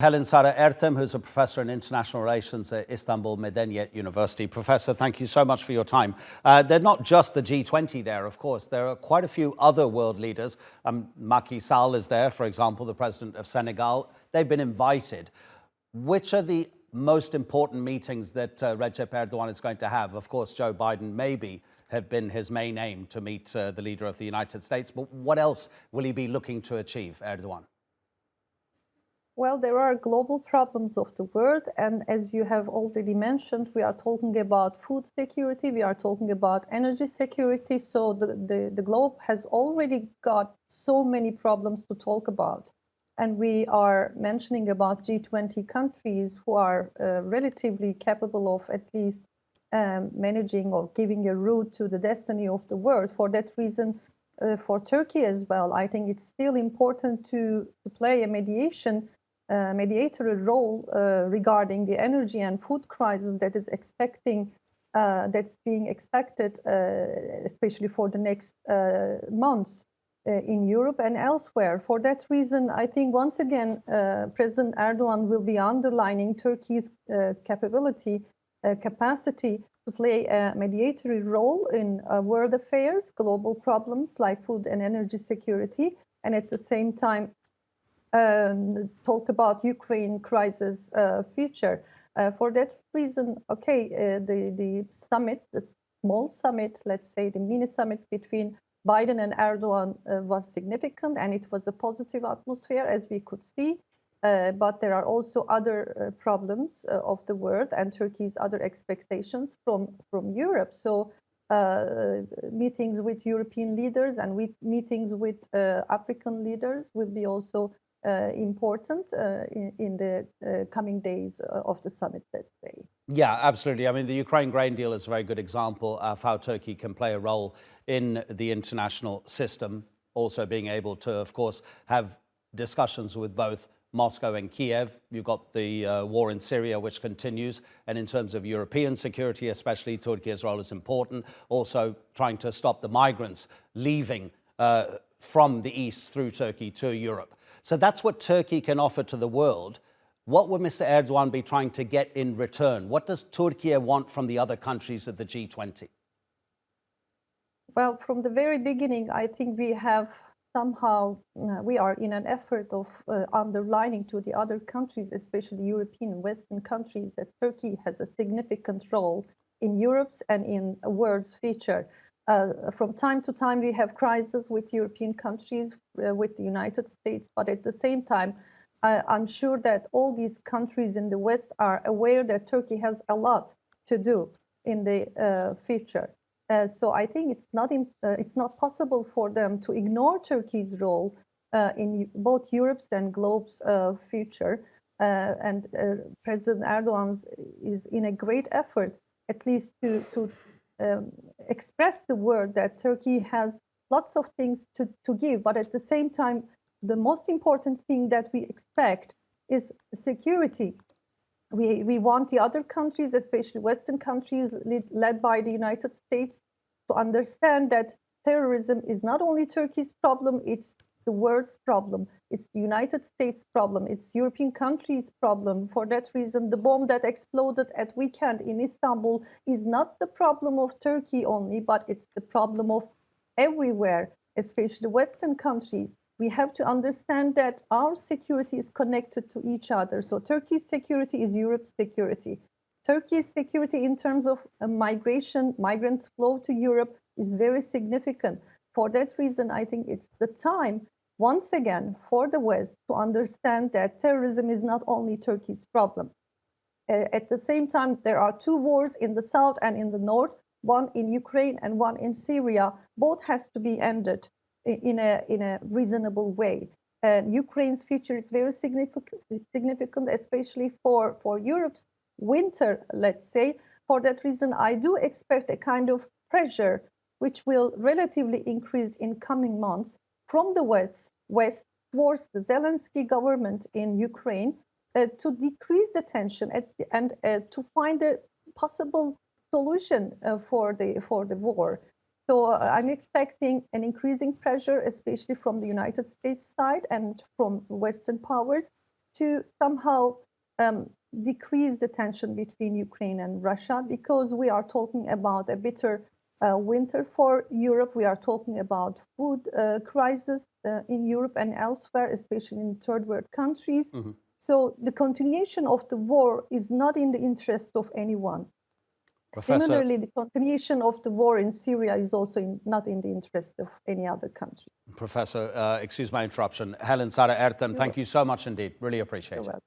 Helin Sari Ertem, who's a professor in international relations at Istanbul Medeniyet University. Professor, thank you so much for your time. They're not just the G20 there, of course. There are quite a few other world leaders. Macky Sall is there, for example, the president of Senegal. They've been invited. Which are the most important meetings that Recep Erdogan is going to have? Of course, Joe Biden maybe have been his main aim to meet the leader of the United States. But what else will he be looking to achieve, Erdogan? Well, there are global problems of the world, and as you have already mentioned, we are talking about food security, we are talking about energy security, so the globe has already got so many problems to talk about. And we are mentioning about G20 countries who are relatively capable of at least managing or giving a route to the destiny of the world. For that reason, for Turkey as well, I think it's still important to play a mediator role regarding the energy and food crisis that is that's being expected, especially for the next months in Europe and elsewhere. For that reason, I think once again, President Erdogan will be underlining Turkey's capacity to play a mediatory role in world affairs, global problems like food and energy security, and at the same time talk about Ukraine crisis future. For that reason, the summit, the small summit, let's say the mini summit between Biden and Erdogan was significant, and it was a positive atmosphere, as we could see. But there are also other problems of the world and Turkey's other expectations from Europe. So meetings with European leaders and meetings with African leaders will be also important in the coming days of the summit, let's say. Yeah, absolutely. I mean, the Ukraine grain deal is a very good example of how Turkey can play a role in the international system, also being able to, of course, have discussions with both Moscow and Kiev. You've got the war in Syria, which continues. And in terms of European security, especially, Turkey's role is important. Also trying to stop the migrants leaving from the east through Turkey to Europe. So that's what Turkey can offer to the world. What would Mr. Erdogan be trying to get in return? What does Turkey want from the other countries of the G20? Well, from the very beginning, I think we have somehow, we are in an effort of underlining to the other countries, especially European and Western countries, that Turkey has a significant role in Europe's and in the world's future. From time to time, we have crises with European countries, with the United States, but at the same time, I'm sure that all these countries in the West are aware that Turkey has a lot to do in the future. So I think it's not possible for them to ignore Turkey's role in both Europe's and globe's future. And President Erdogan is in a great effort, at least to express the word that Turkey has lots of things to give, but at the same time, the most important thing that we expect is security. We want the other countries, especially Western countries led by the United States, to understand that terrorism is not only Turkey's problem, it's the world's problem. It's the United States problem. It's European countries' problem. For that reason, the bomb that exploded at weekend in Istanbul is not the problem of Turkey only, but it's the problem of everywhere, especially Western countries. We have to understand that our security is connected to each other. So Turkey's security is Europe's security. Turkey's security in terms of migrants flow to Europe is very significant. For that reason, I think it's the time, once again, for the West to understand that terrorism is not only Turkey's problem. At the same time, there are two wars in the south and in the north, one in Ukraine and one in Syria. Both has to be ended in a reasonable way. Ukraine's future is very significant, especially for Europe's winter, let's say. For that reason, I do expect a kind of pressure which will relatively increase in coming months from the West towards the Zelensky government in Ukraine to decrease the tension and to find a possible solution for the war. So I'm expecting an increasing pressure, especially from the United States side and from Western powers, to somehow decrease the tension between Ukraine and Russia, because we are talking about a bitter winter for Europe. We are talking about food crisis in Europe and elsewhere, especially in third world countries. So the continuation of the war is not in the interest of anyone. Professor, similarly, the continuation of the war in Syria is also not in the interest of any other country. Professor, excuse my interruption. Helin Sari Ertem, thank you so much indeed. Really appreciate it.